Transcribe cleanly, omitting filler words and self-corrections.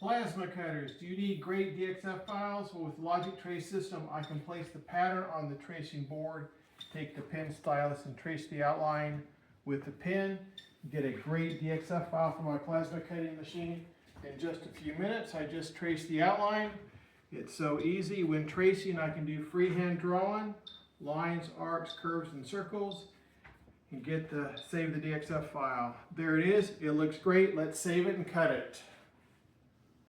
Plasma cutters. Do you need great DXF files? Well, with Logic Trace System, I can place the pattern on the tracing board, take the pen stylus and trace the outline with the pen, get a great DXF file from my plasma cutting machine. In just a few minutes, I just trace the outline. It's so easy. When tracing, I can do freehand drawing, lines, arcs, curves, and circles, and save the DXF file. There it is. It looks great. Let's save it and cut it.